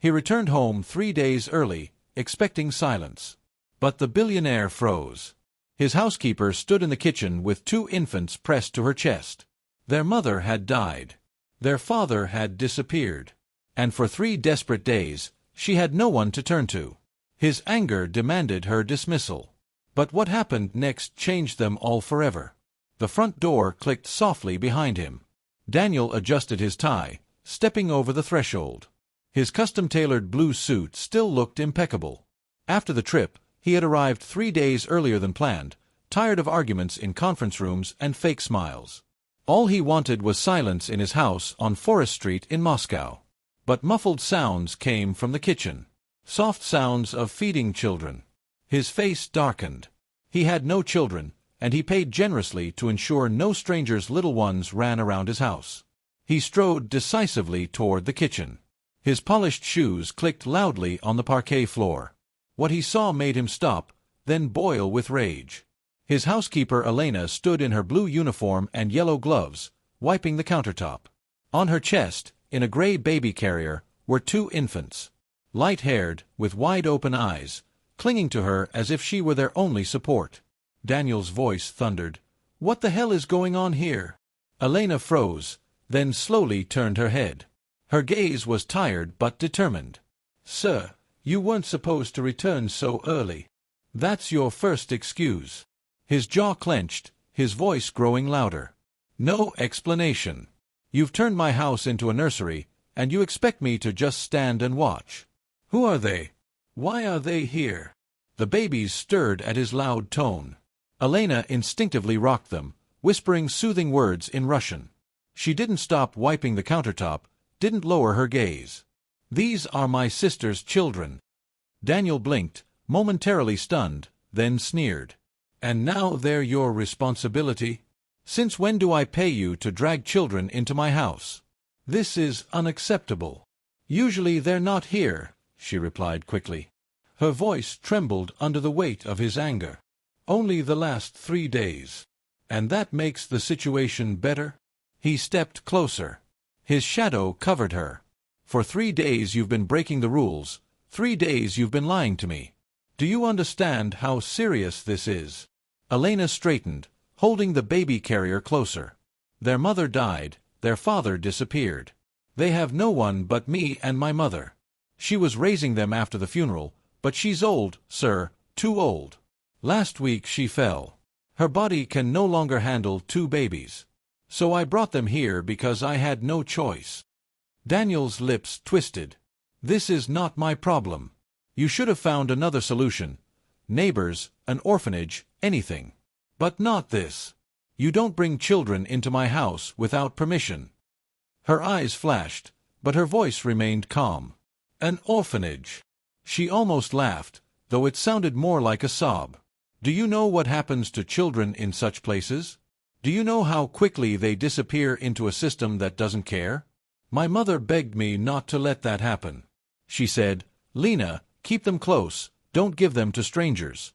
He returned home 3 days early, expecting silence. But the billionaire froze. His housekeeper stood in the kitchen with 2 infants pressed to her chest. Their mother had died. Their father had disappeared. And for 3 desperate days, she had no one to turn to. His anger demanded her dismissal. But what happened next changed them all forever. The front door clicked softly behind him. Daniel adjusted his tie, stepping over the threshold. His custom-tailored blue suit still looked impeccable. After the trip, he had arrived 3 days earlier than planned, tired of arguments in conference rooms and fake smiles. All he wanted was silence in his house on Forest Street in Moscow. But muffled sounds came from the kitchen. Soft sounds of feeding children. His face darkened. He had no children, and he paid generously to ensure no strangers' little ones ran around his house. He strode decisively toward the kitchen. His polished shoes clicked loudly on the parquet floor. What he saw made him stop, then boil with rage. His housekeeper Elena stood in her blue uniform and yellow gloves, wiping the countertop. On her chest, in a gray baby carrier, were 2 infants. Light-haired, with wide-open eyes, clinging to her as if she were their only support. Daniel's voice thundered, "What the hell is going on here?" Elena froze, then slowly turned her head. Her gaze was tired but determined. "Sir, you weren't supposed to return so early. That's your first excuse." His jaw clenched, his voice growing louder. "No explanation. You've turned my house into a nursery, and you expect me to just stand and watch. Who are they? Why are they here?" The babies stirred at his loud tone. Elena instinctively rocked them, whispering soothing words in Russian. She didn't stop wiping the countertop, didn't lower her gaze. "These are my sister's children." Daniel blinked, momentarily stunned, then sneered. "And now they're your responsibility? Since when do I pay you to drag children into my house? This is unacceptable." "Usually they're not here," she replied quickly. Her voice trembled under the weight of his anger. "Only the last 3 days. And that makes the situation better?" He stepped closer. His shadow covered her. "For 3 days you've been breaking the rules. 3 days you've been lying to me. Do you understand how serious this is?" Elena straightened, holding the baby carrier closer. "Their mother died, their father disappeared. They have no one but me and my mother. She was raising them after the funeral, but she's old, sir, too old. Last week she fell. Her body can no longer handle 2 babies. So I brought them here because I had no choice." Daniel's lips twisted. "This is not my problem. You should have found another solution. Neighbors, an orphanage, anything. But not this. You don't bring children into my house without permission." Her eyes flashed, but her voice remained calm. "An orphanage." She almost laughed, though it sounded more like a sob. "Do you know what happens to children in such places? Do you know how quickly they disappear into a system that doesn't care? My mother begged me not to let that happen. She said, 'Lena, keep them close, don't give them to strangers.'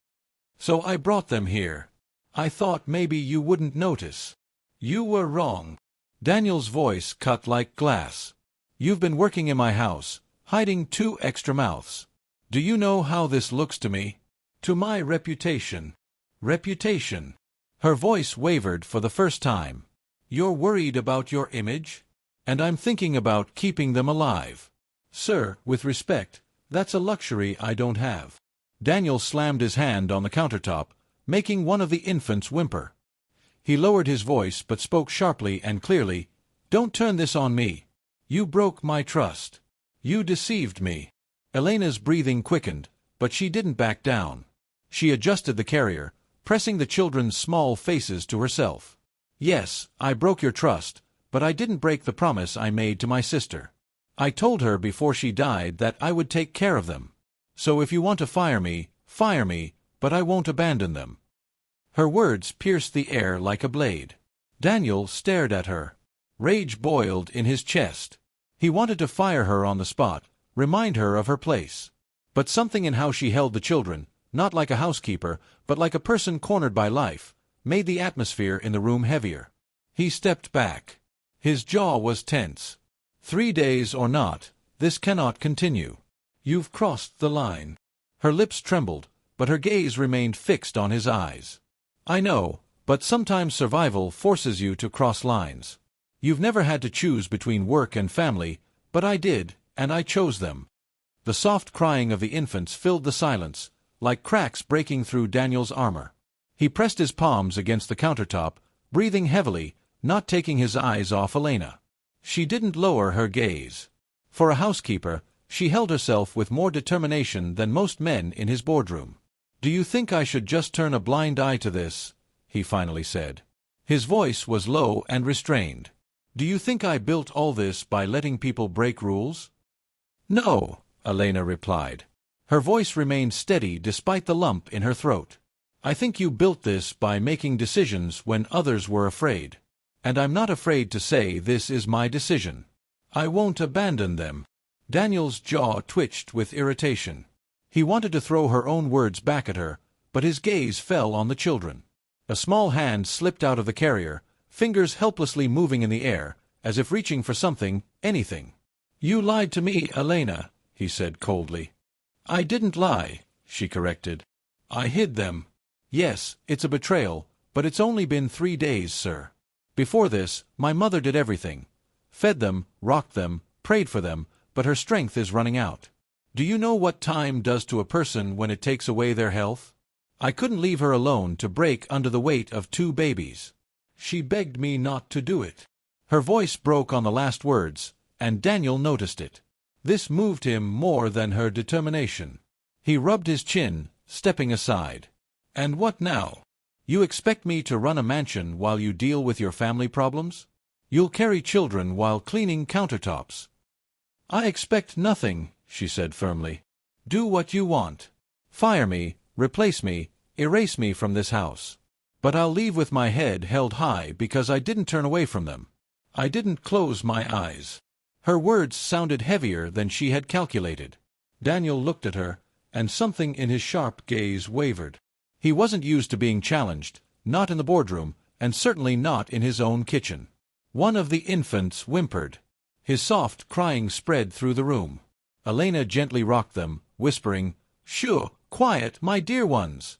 So I brought them here. I thought maybe you wouldn't notice. You were wrong." Daniel's voice cut like glass. "You've been working in my house, hiding 2 extra mouths. Do you know how this looks to me? To my reputation." "Reputation?" Her voice wavered for the first time. "You're worried about your image? And I'm thinking about keeping them alive. Sir, with respect, that's a luxury I don't have." Daniel slammed his hand on the countertop, making one of the infants whimper. He lowered his voice but spoke sharply and clearly, "Don't turn this on me. You broke my trust. You deceived me." Elena's breathing quickened, but she didn't back down. She adjusted the carrier, pressing the children's small faces to herself. "Yes, I broke your trust, but I didn't break the promise I made to my sister. I told her before she died that I would take care of them. So if you want to fire me, but I won't abandon them." Her words pierced the air like a blade. Daniel stared at her. Rage boiled in his chest. He wanted to fire her on the spot, remind her of her place. But something in how she held the children, not like a housekeeper, but like a person cornered by life, made the atmosphere in the room heavier. He stepped back. His jaw was tense. 3 days or not, This cannot continue. You've crossed the line. Her lips trembled, but her gaze remained fixed on his eyes. I know, but sometimes survival forces you to cross lines. You've never had to choose between work and family, but I did, and I chose them. The soft crying of the infants filled the silence, like cracks breaking through Daniel's armor. He pressed his palms against the countertop, breathing heavily, not taking his eyes off Elena. She didn't lower her gaze. For a housekeeper, she held herself with more determination than most men in his boardroom. "Do you think I should just turn a blind eye to this?" he finally said. His voice was low and restrained. "Do you think I built all this by letting people break rules?" "No," Elena replied. Her voice remained steady despite the lump in her throat. "I think you built this by making decisions when others were afraid. And I'm not afraid to say this is my decision. I won't abandon them." Daniel's jaw twitched with irritation. He wanted to throw her own words back at her, but his gaze fell on the children. A small hand slipped out of the carrier, fingers helplessly moving in the air, as if reaching for something, anything. "You lied to me, Elena," he said coldly. "I didn't lie," she corrected. "I hid them." "Yes, it's a betrayal, but it's only been 3 days, sir. Before this, my mother did everything. Fed them, rocked them, prayed for them, but her strength is running out. Do you know what time does to a person when it takes away their health? I couldn't leave her alone to break under the weight of 2 babies. She begged me not to do it." Her voice broke on the last words, and Daniel noticed it. This moved him more than her determination. He rubbed his chin, stepping aside. "And what now? You expect me to run a mansion while you deal with your family problems? You'll carry children while cleaning countertops." "I expect nothing," she said firmly. "Do what you want. Fire me, replace me, erase me from this house. But I'll leave with my head held high because I didn't turn away from them. I didn't close my eyes." Her words sounded heavier than she had calculated. Daniel looked at her, and something in his sharp gaze wavered. He wasn't used to being challenged, not in the boardroom, and certainly not in his own kitchen. One of the infants whimpered. His soft crying spread through the room. Elena gently rocked them, whispering, "Shoo, quiet, my dear ones."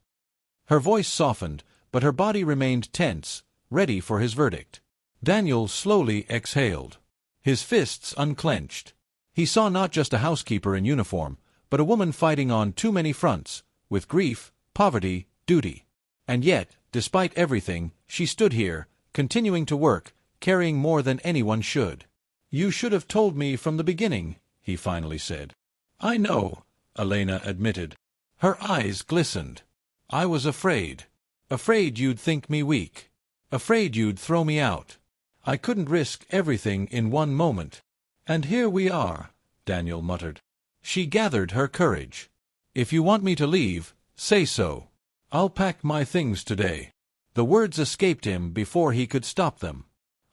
Her voice softened, but her body remained tense, ready for his verdict. Daniel slowly exhaled. His fists unclenched. He saw not just a housekeeper in uniform, but a woman fighting on too many fronts, with grief, poverty, duty. And yet, despite everything, she stood here, continuing to work, carrying more than anyone should. "You should have told me from the beginning," he finally said. "I know," Elena admitted. Her eyes glistened. "I was afraid. Afraid you'd think me weak. Afraid you'd throw me out. I couldn't risk everything in one moment. And here we are," Daniel muttered. She gathered her courage. "If you want me to leave, say so. I'll pack my things today." The words escaped him before he could stop them.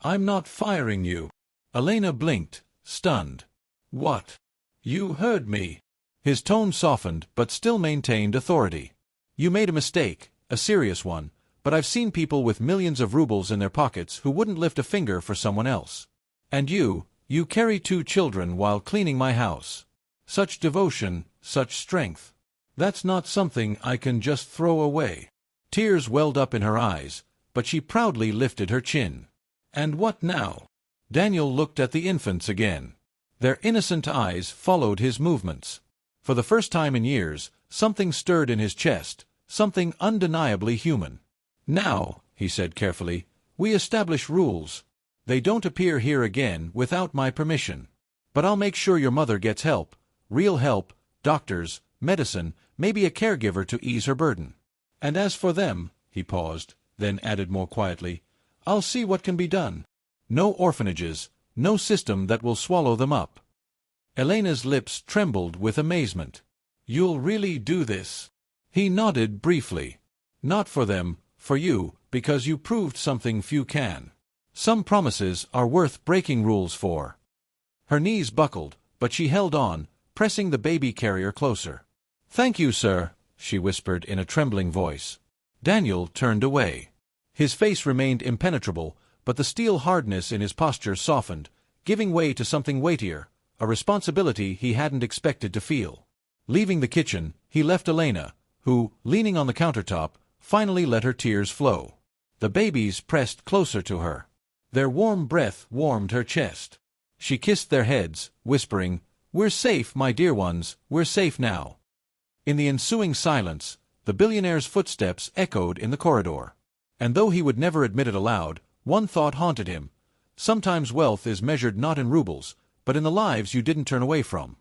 "I'm not firing you." Elena blinked, stunned. "What? You heard me." His tone softened but still maintained authority. "You made a mistake, a serious one, but I've seen people with millions of rubles in their pockets who wouldn't lift a finger for someone else. And you carry 2 children while cleaning my house. Such devotion, such strength. That's not something I can just throw away." Tears welled up in her eyes, but she proudly lifted her chin. "And what now?" Daniel looked at the infants again. Their innocent eyes followed his movements. For the first time in years, something stirred in his chest, something undeniably human. "Now," he said carefully, "we establish rules. They don't appear here again without my permission. But I'll make sure your mother gets help, real help, doctors, medicine, maybe a caregiver to ease her burden. And as for them," he paused, then added more quietly, "I'll see what can be done. No orphanages, no system that will swallow them up." Elena's lips trembled with amazement. "You'll really do this?" He nodded briefly. "Not for them, for you, because you proved something few can. Some promises are worth breaking rules for." Her knees buckled, but she held on, pressing the baby carrier closer. "Thank you, sir," she whispered in a trembling voice. Daniel turned away. His face remained impenetrable, but the steel hardness in his posture softened, giving way to something weightier, a responsibility he hadn't expected to feel. Leaving the kitchen, he left Elena, who, leaning on the countertop, finally let her tears flow. The babies pressed closer to her. Their warm breath warmed her chest. She kissed their heads, whispering, "We're safe, my dear ones, we're safe now." In the ensuing silence, the billionaire's footsteps echoed in the corridor. And though he would never admit it aloud, one thought haunted him. Sometimes wealth is measured not in rubles, but in the lives you didn't turn away from.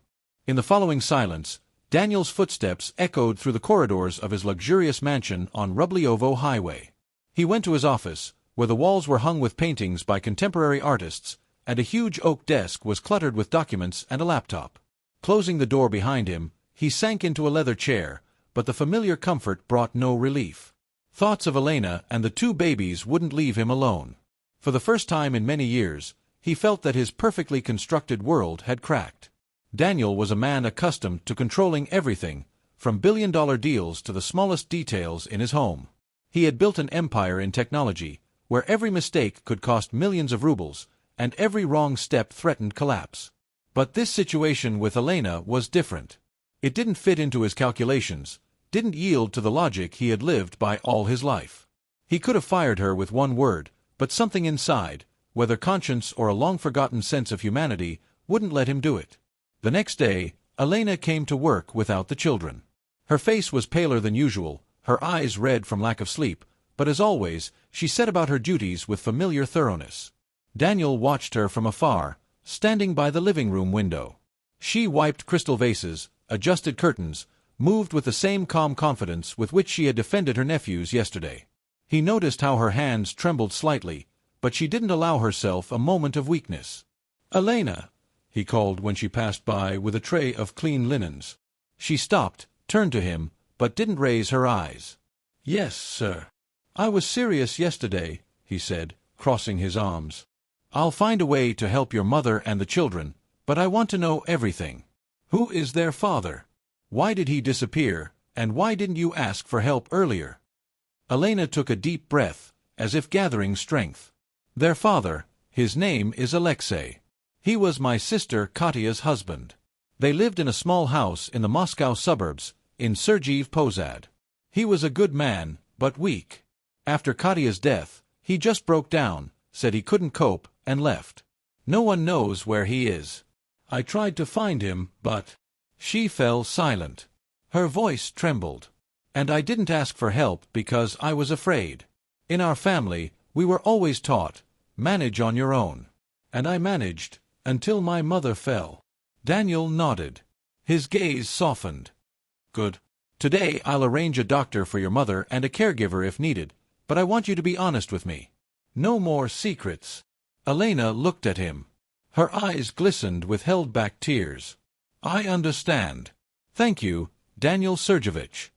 In the following silence, Daniel's footsteps echoed through the corridors of his luxurious mansion on Rubliovo Highway. He went to his office, where the walls were hung with paintings by contemporary artists, and a huge oak desk was cluttered with documents and a laptop. Closing the door behind him, he sank into a leather chair, but the familiar comfort brought no relief. Thoughts of Elena and the two babies wouldn't leave him alone. For the first time in many years, he felt that his perfectly constructed world had cracked. Daniel was a man accustomed to controlling everything, from billion-dollar deals to the smallest details in his home. He had built an empire in technology, where every mistake could cost millions of rubles, and every wrong step threatened collapse. But this situation with Elena was different. It didn't fit into his calculations, didn't yield to the logic he had lived by all his life. He could have fired her with one word, but something inside, whether conscience or a long-forgotten sense of humanity, wouldn't let him do it. The next day, Elena came to work without the children. Her face was paler than usual, her eyes red from lack of sleep, but as always, she set about her duties with familiar thoroughness. Daniel watched her from afar, standing by the living-room window. She wiped crystal vases, adjusted curtains, moved with the same calm confidence with which she had defended her nephews yesterday. He noticed how her hands trembled slightly, but she didn't allow herself a moment of weakness. "Elena," he called when she passed by with a tray of clean linens. She stopped, turned to him, but didn't raise her eyes. "Yes, sir. I was serious yesterday," he said, crossing his arms. "I'll find a way to help your mother and the children, but I want to know everything. Who is their father? Why did he disappear, and why didn't you ask for help earlier?" Elena took a deep breath, as if gathering strength. "Their father, his name is Alexei. He was my sister Katya's husband. They lived in a small house in the Moscow suburbs, in Sergiev Posad. He was a good man, but weak. After Katya's death, he just broke down, said he couldn't cope, and left. No one knows where he is. I tried to find him, but—" She fell silent. Her voice trembled. "And I didn't ask for help because I was afraid. In our family, we were always taught, manage on your own. And I managed, until my mother fell." Daniel nodded. His gaze softened. "Good. Today I'll arrange a doctor for your mother and a caregiver if needed, but I want you to be honest with me. No more secrets." Elena looked at him. Her eyes glistened with held-back tears. "I understand. Thank you, Daniel Sergeyevich."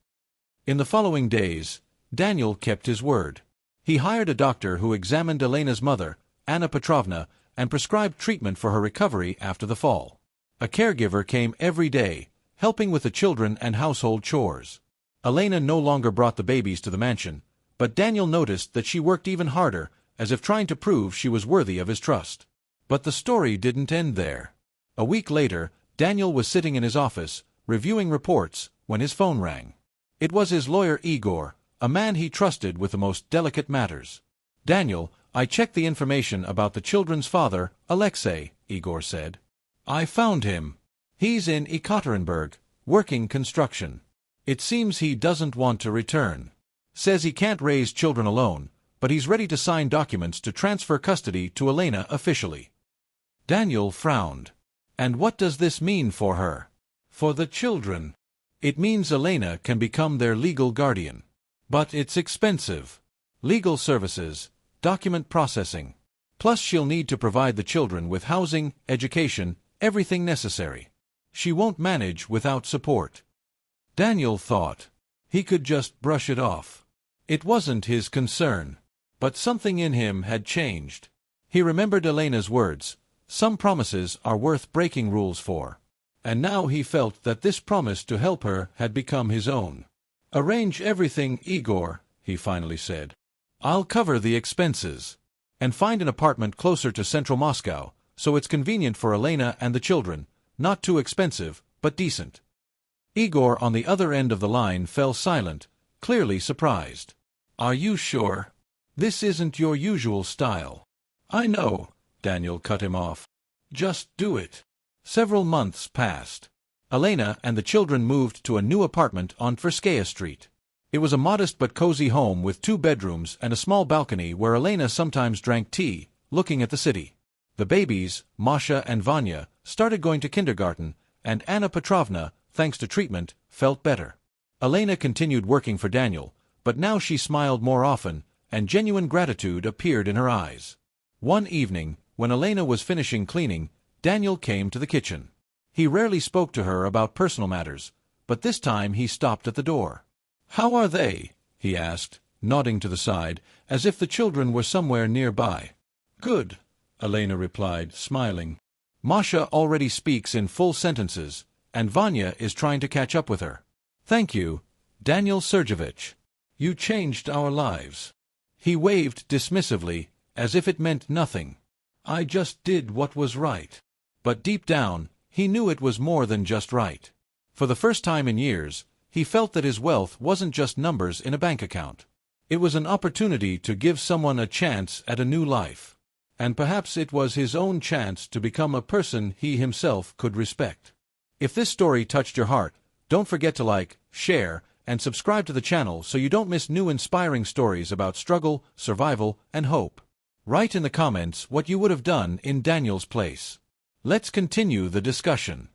In the following days, Daniel kept his word. He hired a doctor who examined Elena's mother, Anna Petrovna, and prescribed treatment for her recovery after the fall. A caregiver came every day, helping with the children and household chores. Elena no longer brought the babies to the mansion, but Daniel noticed that she worked even harder, as if trying to prove she was worthy of his trust. But the story didn't end there. A week later, Daniel was sitting in his office, reviewing reports, when his phone rang. It was his lawyer Igor, a man he trusted with the most delicate matters. "Daniel, I checked the information about the children's father, Alexei," Igor said. "I found him. He's in Ekaterinburg, working construction. It seems he doesn't want to return. Says he can't raise children alone, but he's ready to sign documents to transfer custody to Elena officially." Daniel frowned. "And what does this mean for her?" "For the children. It means Elena can become their legal guardian. But it's expensive. Legal services, document processing. Plus she'll need to provide the children with housing, education, everything necessary. She won't manage without support." Daniel thought. He could just brush it off. It wasn't his concern. But something in him had changed. He remembered Elena's words, "Some promises are worth breaking rules for." And now he felt that this promise to help her had become his own. "Arrange everything, Igor," he finally said. "I'll cover the expenses. And find an apartment closer to central Moscow, so it's convenient for Elena and the children, not too expensive, but decent. Igor on the other end of the line fell silent, clearly surprised. Are you sure? This isn't your usual style. I know, Daniel cut him off. Just do it. Several months passed. Elena and the children moved to a new apartment on Tverskaya Street. It was a modest but cozy home with 2 bedrooms and a small balcony where Elena sometimes drank tea, looking at the city. The babies, Masha and Vanya, started going to kindergarten, and Anna Petrovna, thanks to treatment, felt better. Elena continued working for Daniel, but now she smiled more often, and genuine gratitude appeared in her eyes. One evening, when Elena was finishing cleaning, Daniel came to the kitchen. He rarely spoke to her about personal matters, but this time he stopped at the door. "How are they?" he asked, nodding to the side, as if the children were somewhere nearby. "Good," Elena replied, smiling. "Masha already speaks in full sentences, and Vanya is trying to catch up with her. Thank you, Daniel Sergeyevich. You changed our lives." He waved dismissively, as if it meant nothing. "I just did what was right." But deep down, he knew it was more than just right. For the first time in years, he felt that his wealth wasn't just numbers in a bank account. It was an opportunity to give someone a chance at a new life. And perhaps it was his own chance to become a person he himself could respect. If this story touched your heart, don't forget to like, share, and subscribe to the channel so you don't miss new inspiring stories about struggle, survival, and hope. Write in the comments what you would have done in Daniel's place. Let's continue the discussion.